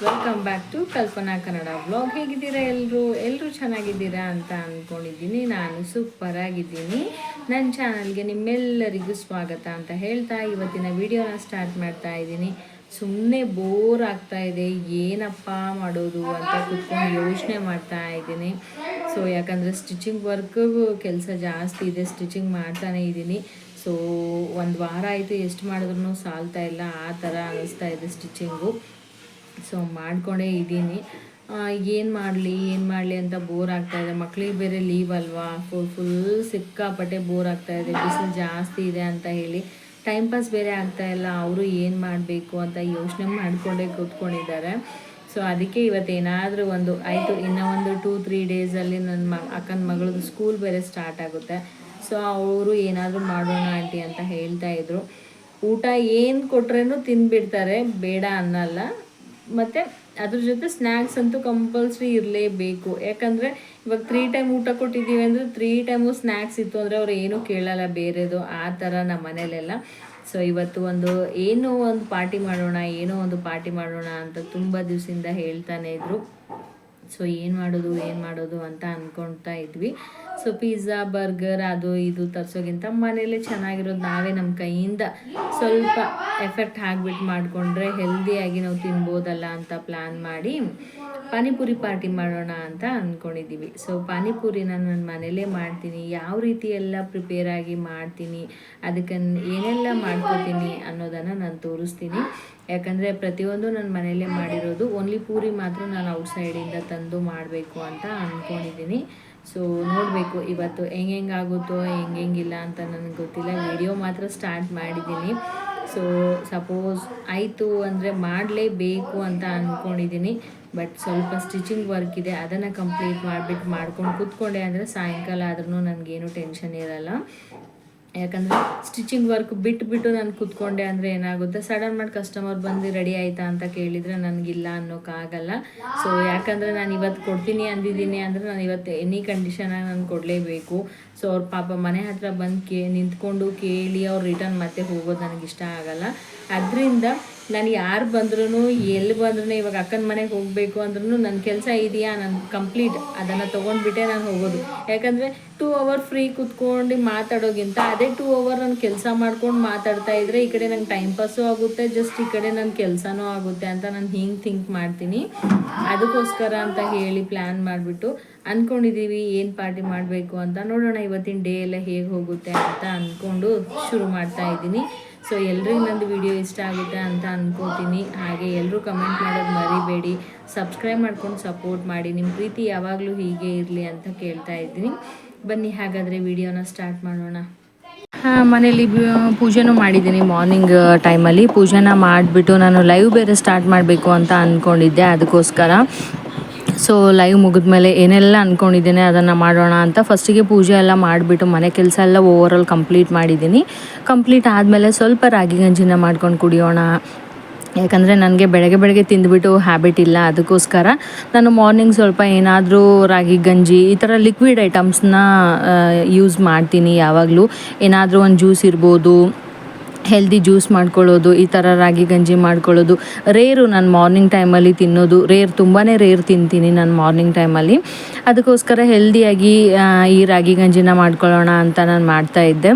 Welcome back to Kalpana Kannada vlog. ಹೇಗಿದ್ದೀರಾ ಎಲ್ಲರೂ ಚೆನ್ನಾಗಿದ್ದೀರಾ ಅಂತ ಅಂದ್ಕೊಂಡಿದ್ದೀನಿ. ನಾನು ಸೂಪರ್ ಆಗಿದ್ದೀನಿ. ನನ್ನ ಚಾನಲ್ಗೆ ನಿಮ್ಮೆಲ್ಲರಿಗೂ ಸ್ವಾಗತ ಅಂತ ಹೇಳ್ತಾ ಇವತ್ತಿನ ವಿಡಿಯೋನ ಸ್ಟಾರ್ಟ್ ಮಾಡ್ತಾ ಇದ್ದೀನಿ. ಸುಮ್ಮನೆ ಬೋರ್ ಆಗ್ತಾ ಇದೆ, ಏನಪ್ಪ ಮಾಡೋದು ಅಂತ ಕುತ್ಕೊಂಡು ಯೋಚನೆ ಮಾಡ್ತಾ ಇದ್ದೀನಿ. ಸೊ ಯಾಕಂದರೆ ಸ್ಟಿಚಿಂಗ್ ವರ್ಕ್ ಕೆಲಸ ಜಾಸ್ತಿ ಇದೆ, ಸ್ಟಿಚಿಂಗ್ ಮಾಡ್ತಾನೆ ಇದ್ದೀನಿ. ಸೊ ಒಂದು ವಾರ ಆಯಿತು, ಎಷ್ಟು ಮಾಡಿದ್ರೂ ಸಾಲ್ತಾ ಇಲ್ಲ, ಆ ಥರ ಅನ್ನಿಸ್ತಾ ಇದೆ ಸ್ಟಿಚಿಂಗು. ಸೊ ಮಾಡ್ಕೊಂಡೇ ಇದ್ದೀನಿ. ಏನು ಮಾಡಲಿ ಅಂತ ಬೋರ್ ಆಗ್ತಾಯಿದೆ. ಮಕ್ಕಳಿಗೆ ಬೇರೆ ಲೀವ್ ಅಲ್ವಾ, ಫುಲ್ ಸಿಕ್ಕಾಪಟ್ಟೆ ಬೋರ್ ಆಗ್ತಾಯಿದೆ. ಬಿಸಿಲು ಜಾಸ್ತಿ ಇದೆ ಅಂತ ಹೇಳಿ ಟೈಮ್ ಪಾಸ್ ಬೇರೆ ಆಗ್ತಾಯಿಲ್ಲ. ಅವರು ಏನು ಮಾಡಬೇಕು ಅಂತ ಯೋಚನೆ ಮಾಡಿಕೊಂಡೇ ಕೂತ್ಕೊಂಡಿದ್ದಾರೆ. ಸೊ ಅದಕ್ಕೆ ಇವತ್ತೇನಾದರೂ ಒಂದು ಆಯಿತು, ಇನ್ನೂ ಒಂದು 2-3 ಡೇಸಲ್ಲಿ ನನ್ನ ಅಕ್ಕನ ಮಗಳದ್ದು ಸ್ಕೂಲ್ ಬೇರೆ ಸ್ಟಾರ್ಟ್ ಆಗುತ್ತೆ. ಸೊ ಅವರು ಏನಾದರೂ ಮಾಡೋಣ ಆಂಟಿ ಅಂತ ಹೇಳ್ತಾಯಿದ್ರು. ಊಟ ಏನು ಕೊಟ್ರೇನು ತಿಂದುಬಿಡ್ತಾರೆ, ಬೇಡ ಅನ್ನಲ್ಲ. ಮತ್ತು ಅದ್ರ ಜೊತೆ ಸ್ನ್ಯಾಕ್ಸ್ ಅಂತೂ ಕಂಪಲ್ಸ್ರಿ ಇರಲೇಬೇಕು. ಯಾಕಂದರೆ ಇವಾಗ 3 ಟೈಮ್ ಊಟ ಕೊಟ್ಟಿದ್ದೀವಿ ಅಂದರೆ 3 ಟೈಮು ಸ್ನ್ಯಾಕ್ಸ್ ಇತ್ತು ಅಂದರೆ ಅವ್ರು ಏನೂ ಕೇಳಲ್ಲ ಬೇರೆದು, ಆ ಥರ ನಮ್ಮ ಮನೇಲೆಲ್ಲ. ಸೊ ಇವತ್ತು ಏನೋ ಒಂದು ಪಾರ್ಟಿ ಮಾಡೋಣ ಅಂತ ತುಂಬ ದಿವಸದಿಂದ ಹೇಳ್ತಾನೆ ಇದ್ರು. ಸೊ ಏನು ಮಾಡೋದು ಅಂತ ಅಂದ್ಕೊಳ್ತಾ ಇದ್ವಿ. ಸೊ ಪಿಜ್ಜಾ, ಬರ್ಗರ್ ಅದು ಇದು ತರಿಸೋಗಿಂತ ಮನೇಲೇ ಚೆನ್ನಾಗಿರೋದು ನಾವೇ ನಮ್ಮ ಕೈಯಿಂದ ಸ್ವಲ್ಪ ಎಫೆಕ್ಟ್ ಹಾಕ್ಬಿಟ್ಟು ಮಾಡಿಕೊಂಡ್ರೆ ಹೆಲ್ದಿಯಾಗಿ ನಾವು ತಿನ್ಬೋದಲ್ಲ ಅಂತ ಪ್ಲ್ಯಾನ್ ಮಾಡಿ ಪಾನಿಪುರಿ ಪಾರ್ಟಿ ಮಾಡೋಣ ಅಂತ ಅಂದ್ಕೊಂಡಿದ್ದೀವಿ. ಸೊ ಪಾನಿಪುರಿನ ನಾನು ಮನೇಲೇ ಮಾಡ್ತೀನಿ, ಯಾವ ರೀತಿ ಎಲ್ಲ ಪ್ರಿಪೇರ್ ಆಗಿ ಮಾಡ್ತೀನಿ, ಅದಕ್ಕೆ ಏನೆಲ್ಲ ಮಾಡ್ಕೋತೀನಿ ಅನ್ನೋದನ್ನು ನಾನು ತೋರಿಸ್ತೀನಿ. ಯಾಕಂದರೆ ಪ್ರತಿಯೊಂದು ನನ್ನ ಮನೆಯಲ್ಲೇ ಮಾಡಿರೋದು, ಓನ್ಲಿ ಪೂರಿ ಮಾತ್ರ ನಾನು ಔಟ್ಸೈಡಿಂದ ತಂದು ಮಾಡಬೇಕು ಅಂತ ಅಂದ್ಕೊಂಡಿದ್ದೀನಿ. ಸೊ ನೋಡಬೇಕು ಇವತ್ತು ಹೆಂಗಾಗುತ್ತೋ ಹೆಂಗಿಲ್ಲ ಅಂತ ನನಗೆ ಗೊತ್ತಿಲ್ಲ. ವಿಡಿಯೋ ಮಾತ್ರ ಸ್ಟಾರ್ಟ್ ಮಾಡಿದ್ದೀನಿ. ಸೊ ಸಪೋಸ್ ಆಯಿತು ಅಂದರೆ ಮಾಡಲೇಬೇಕು ಅಂತ ಅಂದ್ಕೊಂಡಿದ್ದೀನಿ. ಬಟ್ ಸ್ವಲ್ಪ ಸ್ಟಿಚಿಂಗ್ ವರ್ಕ್ ಇದೆ, ಅದನ್ನು ಕಂಪ್ಲೀಟ್ ಮಾಡ್ಕೊಂಡು ಕೂತ್ಕೊಂಡೆ ಅಂದರೆ ಸಾಯಂಕಾಲ ಆದ್ರೂ ನನಗೇನು ಟೆನ್ಷನ್ ಇರಲ್ಲ. ಯಾಕಂದರೆ ಸ್ಟಿಚಿಂಗ್ ವರ್ಕ್ ಬಿಟ್ಟು ನಾನು ಕೂತ್ಕೊಂಡೆ ಅಂದರೆ ಏನಾಗುತ್ತೆ, ಸಡನ್ ಮಾಡಿ ಕಸ್ಟಮರ್ ಬಂದು ರೆಡಿ ಆಯಿತಾ ಅಂತ ಕೇಳಿದರೆ ನನಗಿಲ್ಲ ಅನ್ನೋಕ್ಕಾಗಲ್ಲ. ಸೊ ಯಾಕಂದರೆ ನಾನು ಇವತ್ತು ಕೊಡ್ತೀನಿ ಅಂದಿದ್ದೀನಿ ಅಂದರೆ ನಾನು ಇವತ್ತು ಎನಿ ಕಂಡೀಷನಾಗಿ ನಾನು ಕೊಡಲೇಬೇಕು. ಸೊ ಅವ್ರ ಪಾಪ ಮನೆ ಹತ್ರ ಬಂದು ನಿಂತ್ಕೊಂಡು ಕೇಳಿ ಅವ್ರು ರಿಟರ್ನ್ ಮತ್ತೆ ಹೋಗೋದು ನನಗಿಷ್ಟ ಆಗಲ್ಲ. ಅದರಿಂದ ನಾನು ಯಾರು ಬಂದ್ರೂ ಎಲ್ಲಿ ಬಂದ್ರೂ, ಇವಾಗ ಅಕ್ಕನ ಮನೆಗೆ ಹೋಗಬೇಕು ಅಂದ್ರೂ ನನ್ನ ಕೆಲಸ ಇದೆಯಾ, ನಾನು ಕಂಪ್ಲೀಟ್ ಅದನ್ನು ತೊಗೊಂಡ್ಬಿಟ್ಟೆ ನಾನು ಹೋಗೋದು. ಯಾಕಂದರೆ 2 ಅವರ್ ಫ್ರೀ ಕೂತ್ಕೊಂಡು ಮಾತಾಡೋಗಿಂತ ಅದೇ 2 ಅವರ್ ನಾನು ಕೆಲಸ ಮಾಡ್ಕೊಂಡು ಮಾತಾಡ್ತಾ ಇದ್ದರೆ ಈ ಕಡೆ ನಂಗೆ ಟೈಮ್ ಪಾಸು ಆಗುತ್ತೆ, ಜಸ್ಟ್ ಈ ಕಡೆ ನನ್ನ ಕೆಲಸನೂ ಆಗುತ್ತೆ ಅಂತ ನಾನು ಹಿಂಗೆ ಥಿಂಕ್ ಮಾಡ್ತೀನಿ. ಅದಕ್ಕೋಸ್ಕರ ಅಂತ ಹೇಳಿ ಪ್ಲ್ಯಾನ್ ಮಾಡಿಬಿಟ್ಟು ಅಂದ್ಕೊಂಡಿದ್ದೀವಿ ಏನು ಪಾರ್ಟಿ ಮಾಡಬೇಕು ಅಂತ. ನೋಡೋಣ ಇವತ್ತಿನ ಡೇ ಎಲ್ಲ ಹೇಗೆ ಹೋಗುತ್ತೆ ಅಂತ ಅಂದ್ಕೊಂಡು ಶುರು ಮಾಡ್ತಾ ಇದ್ದೀನಿ. ಸೊ ಎಲ್ರಿಗೂ ನಂದು ವಿಡಿಯೋ ಇಷ್ಟ ಆಗುತ್ತೆ ಅಂತ ಅಂದ್ಕೋತೀನಿ. ಹಾಗೆ ಎಲ್ಲರೂ ಕಮೆಂಟ್ ಮಾಡೋದು ಮರಿಬೇಡಿ, ಸಬ್ಸ್ಕ್ರೈಬ್ ಮಾಡ್ಕೊಂಡು ಸಪೋರ್ಟ್ ಮಾಡಿ. ನಿಮ್ಮ ಪ್ರೀತಿ ಯಾವಾಗಲೂ ಹೀಗೆ ಇರಲಿ ಅಂತ ಕೇಳ್ತಾ ಇದ್ದೀನಿ. ಬನ್ನಿ ಹಾಗಾದರೆ ವಿಡಿಯೋನ ಸ್ಟಾರ್ಟ್ ಮಾಡೋಣ. ಮನೇಲಿ ಪೂಜೆನೂ ಮಾಡಿದ್ದೀನಿ. ಮಾರ್ನಿಂಗ್ ಟೈಮಲ್ಲಿ ಪೂಜೆನ ಮಾಡಿಬಿಟ್ಟು ನಾನು ಲೈವ್ ಬೇರೆ ಸ್ಟಾರ್ಟ್ ಮಾಡಬೇಕು ಅಂತ ಅಂದ್ಕೊಂಡಿದ್ದೆ. ಅದಕ್ಕೋಸ್ಕರ ಸೊ ಲೈವ್ ಮುಗಿದ್ಮೇಲೆ ಏನೆಲ್ಲ ಅಂದ್ಕೊಂಡಿದ್ದೀನಿ ಅದನ್ನು ಮಾಡೋಣ ಅಂತ ಫಸ್ಟಿಗೆ ಪೂಜೆ ಎಲ್ಲ ಮಾಡಿಬಿಟ್ಟು ಮನೆ ಕೆಲಸ ಎಲ್ಲ ಓವರಾಲ್ ಕಂಪ್ಲೀಟ್ ಮಾಡಿದ್ದೀನಿ. ಕಂಪ್ಲೀಟ್ ಆದಮೇಲೆ ಸ್ವಲ್ಪ ರಾಗಿ ಗಂಜಿನ ಮಾಡ್ಕೊಂಡು ಕುಡಿಯೋಣ. ಯಾಕಂದರೆ ನನಗೆ ಬೆಳಗ್ಗೆ ತಿಂದುಬಿಟ್ಟು ಹ್ಯಾಬಿಟ್ ಇಲ್ಲ. ಅದಕ್ಕೋಸ್ಕರ ನಾನು ಮಾರ್ನಿಂಗ್ ಸ್ವಲ್ಪ ಏನಾದರೂ ರಾಗಿ ಗಂಜಿ ಈ ಥರ ಲಿಕ್ವಿಡ್ ಐಟಮ್ಸ್ನ ಯೂಸ್ ಮಾಡ್ತೀನಿ. ಯಾವಾಗಲೂ ಏನಾದರೂ ಒಂದು ಜ್ಯೂಸ್ ಇರ್ಬೋದು, ಹೆಲ್ದಿ ಜ್ಯೂಸ್ ಮಾಡ್ಕೊಳ್ಳೋದು, ಈ ಥರ ರಾಗಿ ಗಂಜಿ ಮಾಡ್ಕೊಳ್ಳೋದು ರೇರು. ನಾನು ಮಾರ್ನಿಂಗ್ ಟೈಮಲ್ಲಿ ತಿನ್ನೋದು ತುಂಬಾ ರೇರ್ ತಿಂತೀನಿ ನಾನು ಮಾರ್ನಿಂಗ್ ಟೈಮಲ್ಲಿ. ಅದಕ್ಕೋಸ್ಕರ ಹೆಲ್ದಿಯಾಗಿ ಈ ರಾಗಿ ಗಂಜಿನ ಮಾಡ್ಕೊಳ್ಳೋಣ ಅಂತ ನಾನು ಮಾಡ್ತಾಯಿದ್ದೆ.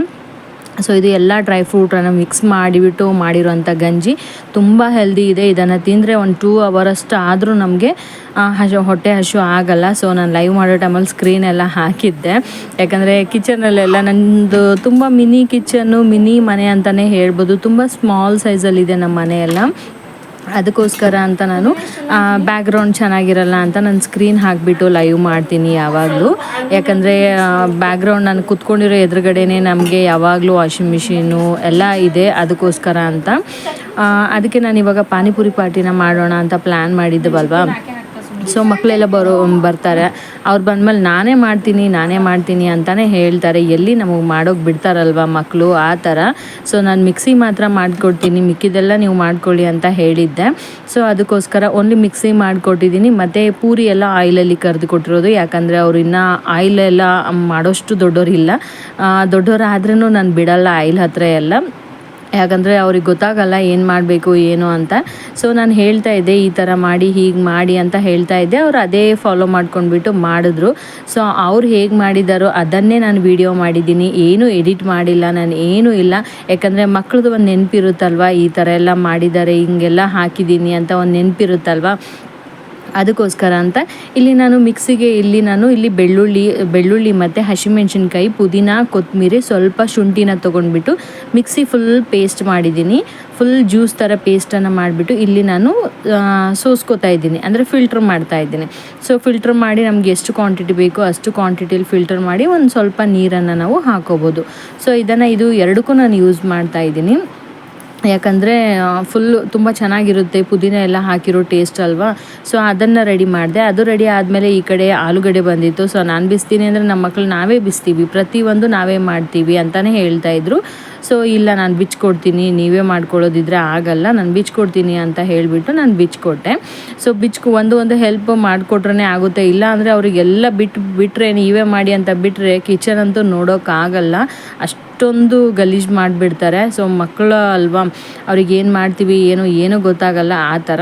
ಸೊ ಇದು ಎಲ್ಲ ಡ್ರೈ ಫ್ರೂಟನ್ನು ಮಿಕ್ಸ್ ಮಾಡಿಬಿಟ್ಟು ಮಾಡಿರೋಂಥ ಗಂಜಿ ತುಂಬ ಹೆಲ್ದಿ ಇದೆ. ಇದನ್ನು ತಿಂದರೆ ಒಂದು 2 ಅವರಷ್ಟು ಆದರೂ ನಮಗೆ ಹೊಟ್ಟೆ ಹಸು ಆಗಲ್ಲ. ಸೊ ನಾನು ಲೈವ್ ಮಾಡೋ ಟೈಮಲ್ಲಿ ಸ್ಕ್ರೀನ್ ಎಲ್ಲ ಹಾಕಿದ್ದೆ. ಯಾಕಂದರೆ ಕಿಚನಲ್ಲೆಲ್ಲ ನನ್ನದು ತುಂಬ ಮಿನಿ ಕಿಚನ್ನು, ಮಿನಿ ಮನೆ ಅಂತಲೇ ಹೇಳ್ಬೋದು. ತುಂಬ ಸ್ಮಾಲ್ ಸೈಜಲ್ಲಿದೆ ನಮ್ಮ ಮನೆಯೆಲ್ಲ. ಅದಕ್ಕೋಸ್ಕರ ಅಂತ ನಾನು ಬ್ಯಾಕ್ಗ್ರೌಂಡ್ ಚೆನ್ನಾಗಿರಲ್ಲ ಅಂತ ನಾನು ಸ್ಕ್ರೀನ್ ಹಾಕಿಬಿಟ್ಟು ಲೈವ್ ಮಾಡ್ತೀನಿ ಯಾವಾಗಲೂ. ಯಾಕಂದರೆ ಬ್ಯಾಕ್ಗ್ರೌಂಡ್ ನಾನು ಕೂತ್ಕೊಂಡಿರೋ ಎದುರುಗಡೆನೇ ನಮಗೆ ಯಾವಾಗಲೂ ವಾಷಿಂಗ್ ಮಿಷಿನು ಎಲ್ಲ ಇದೆ. ಅದಕ್ಕೋಸ್ಕರ ಅಂತ ಅದಕ್ಕೆ ನಾನು ಇವಾಗ ಪಾನಿಪುರಿ ಪಾರ್ಟಿನ ಮಾಡೋಣ ಅಂತ ಪ್ಲ್ಯಾನ್ ಮಾಡಿದ್ದೆವಲ್ವಾ. ಸೊ ಮಕ್ಕಳೆಲ್ಲ ಬರ್ತಾರೆ. ಅವ್ರು ಬಂದಮೇಲೆ ನಾನೇ ಮಾಡ್ತೀನಿ ಅಂತಲೇ ಹೇಳ್ತಾರೆ. ಎಲ್ಲಿ ನಮಗೆ ಮಾಡೋಕೆ ಬಿಡ್ತಾರಲ್ವ ಮಕ್ಕಳು, ಆ ಥರ. ಸೊ ನಾನು ಮಿಕ್ಸಿ ಮಾತ್ರ ಮಾಡಿಕೊಡ್ತೀನಿ, ಮಿಕ್ಕಿದೆಲ್ಲ ನೀವು ಮಾಡ್ಕೊಳ್ಳಿ ಅಂತ ಹೇಳಿದ್ದೆ. ಸೊ ಅದಕ್ಕೋಸ್ಕರ ಓನ್ಲಿ ಮಿಕ್ಸಿ ಮಾಡಿಕೊಟ್ಟಿದ್ದೀನಿ. ಮತ್ತು ಪೂರಿ ಎಲ್ಲ ಆಯಿಲಲ್ಲಿ ಕರೆದು ಕೊಟ್ಟಿರೋದು. ಯಾಕಂದರೆ ಅವ್ರು ಇನ್ನೂ ಆಯಿಲೆಲ್ಲ ಮಾಡೋಷ್ಟು ದೊಡ್ಡೋರಿಲ್ಲ. ದೊಡ್ಡವರಾದ್ರೂ ನಾನು ಬಿಡಲ್ಲ ಆಯಿಲ್ ಹತ್ತಿರ ಎಲ್ಲ. ಯಾಕಂದರೆ ಅವ್ರಿಗೆ ಗೊತ್ತಾಗಲ್ಲ ಏನು ಮಾಡಬೇಕು ಏನು ಅಂತ. ಸೊ ನಾನು ಹೇಳ್ತಾ ಇದ್ದೆ ಈ ಥರ ಮಾಡಿ ಹೀಗೆ ಮಾಡಿ ಅಂತ ಹೇಳ್ತಾ ಇದ್ದೆ. ಅವ್ರು ಅದೇ ಫಾಲೋ ಮಾಡ್ಕೊಂಡ್ಬಿಟ್ಟು ಮಾಡಿದ್ರು. ಸೊ ಅವ್ರು ಹೇಗೆ ಮಾಡಿದಾರೋ ಅದನ್ನೇ ನಾನು ವಿಡಿಯೋ ಮಾಡಿದ್ದೀನಿ, ಏನೂ ಎಡಿಟ್ ಮಾಡಿಲ್ಲ ನಾನು, ಏನೂ ಇಲ್ಲ. ಯಾಕಂದರೆ ಮಕ್ಳದ್ದು ಒಂದು ನೆನಪಿರುತ್ತಲ್ವ, ಈ ಥರ ಎಲ್ಲ ಮಾಡಿದ್ದಾರೆ, ಹಿಂಗೆಲ್ಲ ಹಾಕಿದ್ದೀನಿ ಅಂತ ಒಂದು ನೆನಪಿರುತ್ತಲ್ವ, ಅದಕ್ಕೋಸ್ಕರ ಅಂತ ಇಲ್ಲಿ ನಾನು ಮಿಕ್ಸಿಗೆ ಇಲ್ಲಿ ಬೆಳ್ಳುಳ್ಳಿ ಮತ್ತು ಹಸಿಮೆಣ್ಸಿನ್ಕಾಯಿ, ಪುದೀನ, ಕೊತ್ತಂಬರಿ, ಸ್ವಲ್ಪ ಶುಂಠಿನ ತೊಗೊಂಡ್ಬಿಟ್ಟು ಮಿಕ್ಸಿ ಫುಲ್ ಪೇಸ್ಟ್ ಮಾಡಿದ್ದೀನಿ. ಫುಲ್ ಜ್ಯೂಸ್ ಥರ ಪೇಸ್ಟನ್ನು ಮಾಡಿಬಿಟ್ಟು ಇಲ್ಲಿ ನಾನು ಸೋಸ್ಕೋತಾ ಇದ್ದೀನಿ, ಅಂದರೆ ಫಿಲ್ಟ್ರ್ ಮಾಡ್ತಾ ಇದ್ದೀನಿ. ಸೊ ಫಿಲ್ಟ್ರ್ ಮಾಡಿ ನಮ್ಗೆ ಎಷ್ಟು ಕ್ವಾಂಟಿಟಿ ಬೇಕೋ ಅಷ್ಟು ಕ್ವಾಂಟಿಟಿಲಿ ಫಿಲ್ಟರ್ ಮಾಡಿ ಒಂದು ಸ್ವಲ್ಪ ನೀರನ್ನು ನಾವು ಹಾಕೋಬೋದು. ಸೊ ಇದು ಎರಡಕ್ಕೂ ನಾನು ಯೂಸ್ ಮಾಡ್ತಾ ಇದ್ದೀನಿ. ಯಾಕಂದರೆ ಫುಲ್ಲು ತುಂಬ ಚೆನ್ನಾಗಿರುತ್ತೆ, ಪುದೀನ ಎಲ್ಲ ಹಾಕಿರೋ ಟೇಸ್ಟ್ ಅಲ್ವಾ. ಸೊ ಅದನ್ನು ರೆಡಿ ಮಾಡಿದೆ. ಅದು ರೆಡಿ ಆದಮೇಲೆ ಈ ಕಡೆ ಆಲೂಗಡ್ಡೆ ಬಂದಿತ್ತು. ಸೊ ನಾನು ಬಿಸ್ತೀನಿ ಅಂದರೆ ನಮ್ಮ ಮಕ್ಕಳು ನಾವೇ ಬಿಸ್ತೀವಿ, ಪ್ರತಿಯೊಂದು ನಾವೇ ಮಾಡ್ತೀವಿ ಅಂತಲೇ ಹೇಳ್ತಾಯಿದ್ರು. ಸೊ ಇಲ್ಲ, ನಾನು ಬಿಚ್ಕೊಡ್ತೀನಿ, ನೀವೇ ಮಾಡ್ಕೊಳ್ಳೋದಿದ್ರೆ ಆಗಲ್ಲ, ನಾನು ಬಿಚ್ಕೊಡ್ತೀನಿ ಅಂತ ಹೇಳಿಬಿಟ್ಟು ನಾನು ಬಿಚ್ಕೊಟ್ಟೆ. ಸೊ ಒಂದು ಹೆಲ್ಪ್ ಮಾಡಿಕೊಟ್ರೆ ಆಗುತ್ತೆ, ಇಲ್ಲ ಅಂದರೆ ಅವರಿಗೆಲ್ಲ ಬಿಟ್ಟರೆ ನೀವೇ ಮಾಡಿ ಅಂತ ಬಿಟ್ಟರೆ ಕಿಚನ್ ಅಂತೂ ನೋಡೋಕ್ಕಾಗಲ್ಲ, ಅಷ್ಟೊಂದು ಗಲೀಜು ಮಾಡಿಬಿಡ್ತಾರೆ. ಸೊ ಮಕ್ಕಳು ಅಲ್ವಾ, ಅವ್ರಿಗೆ ಏನು ಮಾಡ್ತೀವಿ ಏನೂ ಗೊತ್ತಾಗಲ್ಲ ಆ ಥರ.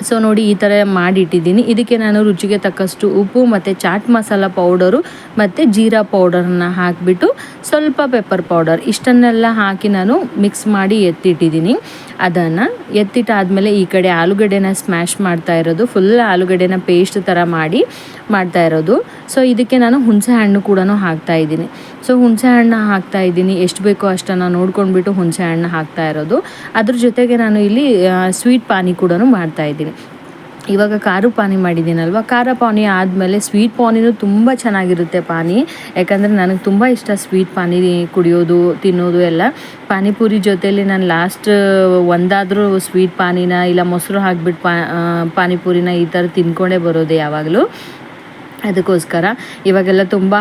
ಸೊ ನೋಡಿ ಈ ಥರ ಮಾಡಿಟ್ಟಿದ್ದೀನಿ. ಇದಕ್ಕೆ ನಾನು ರುಚಿಗೆ ತಕ್ಕಷ್ಟು ಉಪ್ಪು ಮತ್ತು ಚಾಟ್ ಮಸಾಲ ಪೌಡರು ಮತ್ತು ಜೀರಾ ಪೌಡರನ್ನು ಹಾಕಿಬಿಟ್ಟು ಸ್ವಲ್ಪ ಪೆಪ್ಪರ್ ಪೌಡರ್ ಇಷ್ಟನ್ನೆಲ್ಲ ಹಾಕಿ ನಾನು ಮಿಕ್ಸ್ ಮಾಡಿ ಎತ್ತಿಟ್ಟಿದ್ದೀನಿ. ಅದನ್ನು ಎತ್ತಿಟ್ಟಾದಮೇಲೆ ಈ ಕಡೆ ಆಲೂಗಡ್ಡೆನ ಸ್ಮ್ಯಾಶ್ ಮಾಡ್ತಾ ಇರೋದು, ಫುಲ್ ಆಲೂಗಡ್ಡೆನ ಪೇಸ್ಟ್ ಥರ ಮಾಡ್ತಾ ಇರೋದು. ಸೊ ಇದಕ್ಕೆ ನಾನು ಹುಣಸೆ ಹಣ್ಣು ಕೂಡ ಹಾಕ್ತಾಯಿದ್ದೀನಿ. ಸೊ ಹುಣಸೆ ಹಣ್ಣು ಹಾಕ್ತಾಯಿದ್ದೀನಿ, ಎಷ್ಟು ಬೇಕೋ ಅಷ್ಟನ್ನು ನೋಡ್ಕೊಂಡ್ಬಿಟ್ಟು ಹುಣಸೆ ಹಣ್ಣು ಹಾಕ್ತಾ ಇರೋದು. ಅದ್ರ ಜೊತೆಗೆ ನಾನು ಇಲ್ಲಿ ಸ್ವೀಟ್ ಪಾನಿ ಕೂಡ ಮಾಡ್ತಾಯಿದ್ದೀನಿ. ಇವಾಗ ಖಾರ ಪಾನಿ ಮಾಡಿದ್ದೀನಲ್ವ, ಖಾರ ಪಾನಿ ಆದಮೇಲೆ ಸ್ವೀಟ್ ಪಾನಿನೂ ತುಂಬ ಚೆನ್ನಾಗಿರುತ್ತೆ ಪಾನಿ. ಯಾಕಂದರೆ ನನಗೆ ತುಂಬ ಇಷ್ಟ ಸ್ವೀಟ್ ಪಾನಿ ಕುಡಿಯೋದು, ತಿನ್ನೋದು ಎಲ್ಲ. ಪಾನಿಪುರಿ ಜೊತೆಯಲ್ಲಿ ನಾನು ಲಾಸ್ಟ್ ಒಂದಾದರೂ ಸ್ವೀಟ್ ಪಾನಿನ ಇಲ್ಲ ಮೊಸರು ಹಾಕ್ಬಿಟ್ಟು ಪಾನಿಪುರಿನ ಈ ಥರ ತಿನ್ಕೊಂಡೇ ಬರೋದು ಯಾವಾಗಲೂ. ಅದಕ್ಕೋಸ್ಕರ ಇವಾಗೆಲ್ಲ ತುಂಬ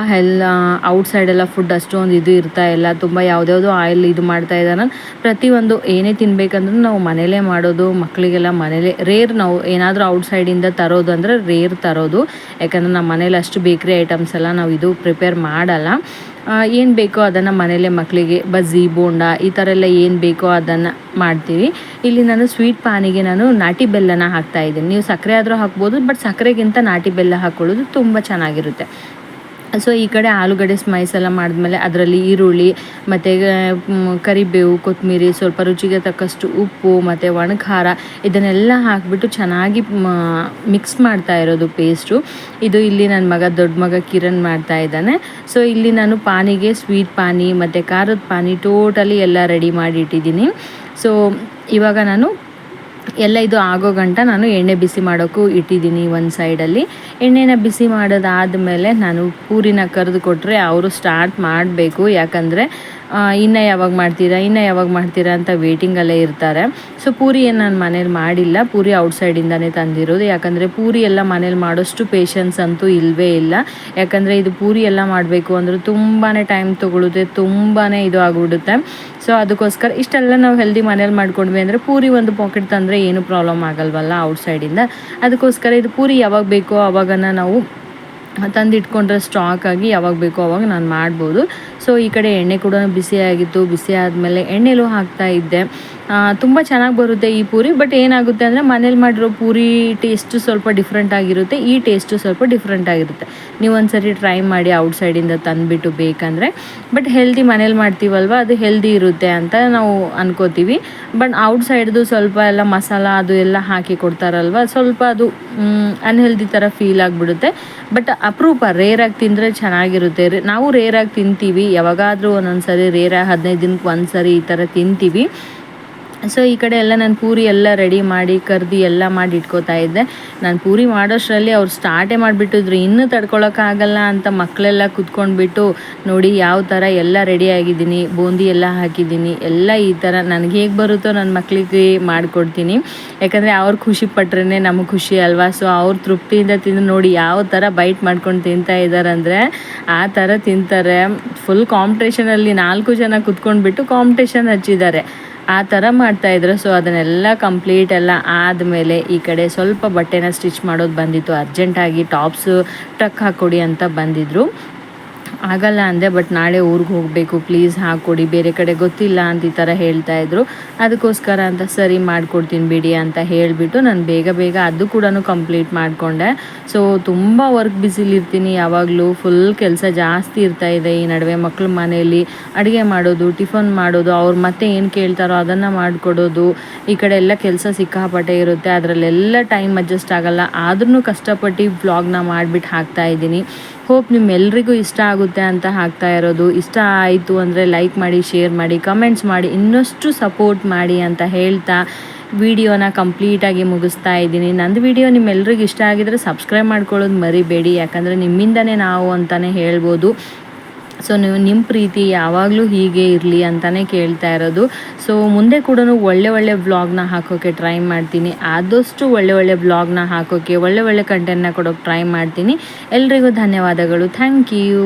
ಔಟ್ಸೈಡೆಲ್ಲ ಫುಡ್ ಅಷ್ಟೊಂದು ಇರ್ತಾ ಇಲ್ಲ, ತುಂಬ ಯಾವುದ್ಯಾವುದೋ ಆಯಿಲ್ ಮಾಡ್ತಾ ಇದ್ದಾರೆ. ಪ್ರತಿಯೊಂದು ಏನೇ ತಿನ್ಬೇಕಂದ್ರೂ ನಾವು ಮನೇಲೇ ಮಾಡೋದು, ಮಕ್ಕಳಿಗೆಲ್ಲ ಮನೇಲೇ. ರೇರ್ ನಾವು ಏನಾದರೂ ಔಟ್ಸೈಡಿಂದ ತರೋದು ಅಂದರೆ ರೇರ್ ತರೋದು. ಯಾಕಂದರೆ ನಮ್ಮ ಮನೇಲಿ ಅಷ್ಟು ಬೇಕ್ರಿ ಐಟಮ್ಸ್ ಎಲ್ಲ ನಾವು ಪ್ರಿಪೇರ್ ಮಾಡಲ್ಲ. ಏನು ಬೇಕೋ ಅದನ್ನು ಮನೇಲೇ ಮಕ್ಕಳಿಗೆ ಬಜ್ಜಿ, ಬೋಂಡ ಈ ಥರ ಎಲ್ಲ ಏನು ಬೇಕೋ ಅದನ್ನು ಮಾಡ್ತೀವಿ. ಇಲ್ಲಿ ನಾನು ಸ್ವೀಟ್ ಪಾನಿಗೆ ನಾನು ನಾಟಿ ಬೆಲ್ಲನ ಹಾಕ್ತಾಯಿದ್ದೀನಿ. ನೀವು ಸಕ್ಕರೆ ಆದರೂ ಹಾಕ್ಬೋದು, ಬಟ್ ಸಕ್ಕರೆಗಿಂತ ನಾಟಿ ಬೆಲ್ಲ ಹಾಕ್ಕೊಳ್ಳೋದು ತುಂಬ ಚೆನ್ನಾಗಿರುತ್ತೆ. ಸೊ ಈ ಕಡೆ ಆಲೂಗಡ್ಡೆ ಸ್ಮೈಸ್ ಎಲ್ಲ ಮಾಡಿದ್ಮೇಲೆ ಅದರಲ್ಲಿ ಈರುಳ್ಳಿ ಮತ್ತು ಕರಿಬೇವು, ಕೊತ್ತಂಬರಿ, ಸ್ವಲ್ಪ ರುಚಿಗೆ ತಕ್ಕಷ್ಟು ಉಪ್ಪು ಮತ್ತು ಒಣಖಾರ ಇದನ್ನೆಲ್ಲ ಹಾಕಿಬಿಟ್ಟು ಚೆನ್ನಾಗಿ ಮಿಕ್ಸ್ ಮಾಡ್ತಾ ಇರೋದು ಪೇಸ್ಟು. ಇಲ್ಲಿ ನನ್ನ ದೊಡ್ಡ ಮಗ ಕಿರಣ್ ಮಾಡ್ತಾ ಇದ್ದಾನೆ. ಸೊ ಇಲ್ಲಿ ನಾನು ಪಾನಿಗೆ ಸ್ವೀಟ್ ಪಾನಿ ಮತ್ತು ಖಾರದ ಪಾನಿ ಟೋಟಲಿ ಎಲ್ಲ ರೆಡಿ ಮಾಡಿ ಇಟ್ಟಿದ್ದೀನಿ. ಸೊ ಇವಾಗ ನಾನು ಎಲ್ಲ ಆಗೋ ಗಂಟ ನಾನು ಎಣ್ಣೆ ಬಿಸಿ ಮಾಡೋಕ್ಕೂ ಇಟ್ಟಿದ್ದೀನಿ ಒಂದು ಸೈಡಲ್ಲಿ. ಎಣ್ಣೆನ ಬಿಸಿ ಮಾಡೋದಾದಮೇಲೆ ನಾನು ಪೂರಿನ ಕರೆದು ಕೊಟ್ಟರೆ ಅವರು ಸ್ಟಾರ್ಟ್ ಮಾಡಬೇಕು. ಯಾಕಂದರೆ ಇನ್ನೂ ಯಾವಾಗ ಮಾಡ್ತೀರಾ ಅಂತ ವೇಟಿಂಗಲ್ಲೇ ಇರ್ತಾರೆ. ಸೊ ಪೂರಿ ಏನು ನಾನು ಮನೇಲಿ ಮಾಡಿಲ್ಲ, ಪೂರಿ ಔಟ್ಸೈಡಿಂದನೇ ತಂದಿರೋದು. ಯಾಕಂದರೆ ಪೂರಿ ಎಲ್ಲ ಮನೇಲಿ ಮಾಡೋಷ್ಟು ಪೇಷನ್ಸ್ ಅಂತೂ ಇಲ್ಲವೇ ಇಲ್ಲ. ಯಾಕಂದರೆ ಇದು ಪೂರಿ ಎಲ್ಲ ಮಾಡಬೇಕು ಅಂದರೆ ತುಂಬಾ ಟೈಮ್ ತೊಗೊಳುತ್ತೆ, ತುಂಬಾ ಆಗಿಬಿಡುತ್ತೆ. ಸೊ ಅದಕ್ಕೋಸ್ಕರ ಇಷ್ಟೆಲ್ಲ ನಾವು ಹೆಲ್ದಿ ಮನೇಲಿ ಮಾಡ್ಕೊಂಡ್ವಿ ಅಂದರೆ ಪೂರಿ ಒಂದು ಪಾಕೆಟ್ ತಂದರೆ ಏನು ಪ್ರಾಬ್ಲಮ್ ಆಗಲ್ವಲ್ಲ ಔಟ್ಸೈಡಿಂದ. ಅದಕ್ಕೋಸ್ಕರ ಇದು ಪೂರಿ ಯಾವಾಗ ಬೇಕೋ ಆವಾಗನ ನಾವು ತಂದಿಟ್ಕೊಂಡ್ರೆ ಸ್ಟಾಕ್ ಆಗಿ ಯಾವಾಗ ಬೇಕೋ ಅವಾಗ ನಾನು ಮಾಡ್ಬೋದು. ಸೊ ಈ ಕಡೆ ಎಣ್ಣೆ ಕೂಡ ಬಿಸಿಯಾಗಿತ್ತು. ಬಿಸಿ ಆದಮೇಲೆ ಎಣ್ಣೆಲೂ ಹಾಕ್ತಾ ಇದ್ದೆ. ತುಂಬ ಚೆನ್ನಾಗಿ ಬರುತ್ತೆ ಈ ಪೂರಿ. ಬಟ್ ಏನಾಗುತ್ತೆ ಅಂದರೆ ಮನೇಲಿ ಮಾಡಿರೋ ಪೂರಿ ಟೇಸ್ಟು ಸ್ವಲ್ಪ ಡಿಫ್ರೆಂಟ್ ಆಗಿರುತ್ತೆ, ಈ ಟೇಸ್ಟು ಸ್ವಲ್ಪ ಡಿಫ್ರೆಂಟ್ ಆಗಿರುತ್ತೆ. ನೀವು ಒಂದ್ಸರಿ ಟ್ರೈ ಮಾಡಿ ಔಟ್ಸೈಡಿಂದ ತಂದುಬಿಟ್ಟು ಬೇಕಂದರೆ. ಬಟ್ ಹೆಲ್ದಿ ಮನೇಲಿ ಮಾಡ್ತೀವಲ್ವ, ಅದು ಹೆಲ್ದಿ ಇರುತ್ತೆ ಅಂತ ನಾವು ಅನ್ಕೋತೀವಿ. ಬಟ್ ಔಟ್ಸೈಡ್ದು ಸ್ವಲ್ಪ ಎಲ್ಲ ಮಸಾಲ ಅದು ಎಲ್ಲ ಹಾಕಿ ಕೊಡ್ತಾರಲ್ವ, ಸ್ವಲ್ಪ ಅದು ಅನ್ಹೆಲ್ದಿ ಥರ ಫೀಲ್ ಆಗಿಬಿಡುತ್ತೆ. ಬಟ್ ಅಪರೂಪ ರೇರಾಗಿ ತಿಂದರೆ ಚೆನ್ನಾಗಿರುತ್ತೆ. ನಾವು ರೇರಾಗಿ ತಿಂತೀವಿ, ಯಾವಾಗಾದರೂ ಒಂದೊಂದ್ಸರಿ 15 ದಿನಕ್ಕೆ ಒಂದ್ಸರಿ ಈ ಥರ ತಿಂತೀವಿ. ಸೊ ಈ ಕಡೆ ಎಲ್ಲ ನಾನು ಪೂರಿ ಎಲ್ಲ ರೆಡಿ ಮಾಡಿ ಕರ್ದು ಎಲ್ಲ ಮಾಡಿ ಇಟ್ಕೋತಾ ಇದ್ದೆ. ನಾನು ಪೂರಿ ಮಾಡೋಷ್ಟರಲ್ಲಿ ಅವ್ರು ಸ್ಟಾರ್ಟೇ ಮಾಡಿಬಿಟ್ಟಿದ್ರು, ಇನ್ನೂ ತಡ್ಕೊಳಕ್ಕಾಗಲ್ಲ ಅಂತ ಮಕ್ಕಳೆಲ್ಲ ಕುತ್ಕೊಂಡ್ಬಿಟ್ಟು ನೋಡಿ ಯಾವ ಥರ ಎಲ್ಲ ರೆಡಿ ಆಗಿದ್ದೀನಿ, ಬೂಂದಿ ಎಲ್ಲ ಹಾಕಿದ್ದೀನಿ, ಎಲ್ಲ ಈ ಥರ ನನಗೆ ಹೇಗೆ ಬರುತ್ತೋ ನನ್ನ ಮಕ್ಕಳಿಗೆ ಮಾಡಿಕೊಡ್ತೀನಿ. ಯಾಕಂದರೆ ಅವ್ರು ಖುಷಿ ಪಟ್ರೇ ನಮಗೆ ಖುಷಿ ಅಲ್ವಾ. ಸೊ ಅವ್ರು ತೃಪ್ತಿಯಿಂದ ತಿಂದು ನೋಡಿ ಯಾವ ಥರ ಬೈಟ್ ಮಾಡ್ಕೊಂಡು ತಿಂತಾ ಇದ್ದಾರೆ ಅಂದರೆ ಆ ಥರ ತಿಂತಾರೆ. ಫುಲ್ ಕಾಂಪಿಟೇಷನಲ್ಲಿ 4 ಜನ ಕುತ್ಕೊಂಡ್ಬಿಟ್ಟು ಕಾಂಪಿಟೇಷನ್ ಹಚ್ಚಿದ್ದಾರೆ, ಆ ಥರ ಮಾಡ್ತಾಯಿದ್ರು. ಸೊ ಅದನ್ನೆಲ್ಲ ಕಂಪ್ಲೀಟ್ ಎಲ್ಲ ಆದಮೇಲೆ ಈ ಕಡೆ ಸ್ವಲ್ಪ ಬಟ್ಟೆನ ಸ್ಟಿಚ್ ಮಾಡೋದು ಬಂದಿತ್ತು. ಅರ್ಜೆಂಟಾಗಿ ಟಾಪ್ಸು ಟಕ್ ಹಾಕ್ಕೊಡಿ ಅಂತ ಬಂದಿದ್ದರು. ಆಗಲ್ಲ ಅಂದೆ. ಬಟ್ ನಾಳೆ ಊರಿಗೆ ಹೋಗಬೇಕು, ಪ್ಲೀಸ್ ಹಾಕ್ಕೊಡಿ, ಬೇರೆ ಕಡೆ ಗೊತ್ತಿಲ್ಲ ಅಂತ ಈ ಥರ ಹೇಳ್ತಾಯಿದ್ರು. ಅದಕ್ಕೋಸ್ಕರ ಅಂತ ಸರಿ ಮಾಡಿಕೊಡ್ತೀನಿ ಬಿಡಿ ಅಂತ ಹೇಳಿಬಿಟ್ಟು ನಾನು ಬೇಗ ಬೇಗ ಅದು ಕೂಡ ಕಂಪ್ಲೀಟ್ ಮಾಡಿಕೊಂಡೆ. ಸೊ ತುಂಬ ವರ್ಕ್ ಬ್ಯುಸಿಲಿರ್ತೀನಿ ಯಾವಾಗಲೂ, ಫುಲ್ ಕೆಲಸ ಜಾಸ್ತಿ ಇರ್ತಾಯಿದೆ. ಈ ನಡುವೆ ಮಕ್ಕಳು ಮನೆಯಲ್ಲಿ ಅಡುಗೆ ಮಾಡೋದು, ಟಿಫನ್ ಮಾಡೋದು, ಅವ್ರು ಮತ್ತೆ ಏನು ಕೇಳ್ತಾರೋ ಅದನ್ನು ಮಾಡಿಕೊಡೋದು, ಈ ಕಡೆ ಎಲ್ಲ ಕೆಲಸ ಸಿಕ್ಕಾಪಟ್ಟೆ ಇರುತ್ತೆ. ಅದರಲ್ಲೆಲ್ಲ ಟೈಮ್ ಅಡ್ಜಸ್ಟ್ ಆಗೋಲ್ಲ. ಆದ್ರೂ ಕಷ್ಟಪಟ್ಟು ವ್ಲಾಗ್ನ ಮಾಡಿಬಿಟ್ಟು ಹಾಕ್ತಾಯಿದ್ದೀನಿ. ಹೋಪ್ ನಿಮ್ಮೆಲ್ರಿಗೂ ಇಷ್ಟ ಆಗುತ್ತೆ ಅಂತ ಹಾಕ್ತಾ ಇರೋದು. ಇಷ್ಟ ಆಯಿತು ಅಂದರೆ ಲೈಕ್ ಮಾಡಿ, ಶೇರ್ ಮಾಡಿ, ಕಮೆಂಟ್ಸ್ ಮಾಡಿ, ಇನ್ನಷ್ಟು ಸಪೋರ್ಟ್ ಮಾಡಿ ಅಂತ ಹೇಳ್ತಾ ವಿಡಿಯೋನ ಕಂಪ್ಲೀಟಾಗಿ ಮುಗಿಸ್ತಾ ಇದ್ದೀನಿ. ನಂದು ವಿಡಿಯೋ ನಿಮ್ಮೆಲ್ರಿಗೂ ಇಷ್ಟ ಆಗಿದರೆ ಸಬ್ಸ್ಕ್ರೈಬ್ ಮಾಡ್ಕೊಳ್ಳೋದು ಮರಿಬೇಡಿ, ಯಾಕಂದರೆ ನಿಮ್ಮಿಂದನೇ ನಾವು ಅಂತಲೇ ಹೇಳ್ಬೋದು. ಸೊ ನಿಮ್ಮ ಪ್ರೀತಿ ಯಾವಾಗಲೂ ಹೀಗೆ ಇರಲಿ ಅಂತಲೇ ಕೇಳ್ತಾ ಇರೋದು. ಸೊ ಮುಂದೆ ಕೂಡ ಒಳ್ಳೆ ವ್ಲಾಗ್ನ ಹಾಕೋಕ್ಕೆ ಟ್ರೈ ಮಾಡ್ತೀನಿ. ಆದಷ್ಟು ಒಳ್ಳೆ ವ್ಲಾಗ್ನ ಹಾಕೋಕ್ಕೆ, ಒಳ್ಳೆ ಕಂಟೆಂಟ್ನ ಕೊಡೋಕ್ಕೆ ಟ್ರೈ ಮಾಡ್ತೀನಿ. ಎಲ್ರಿಗೂ ಧನ್ಯವಾದಗಳು. Thank you.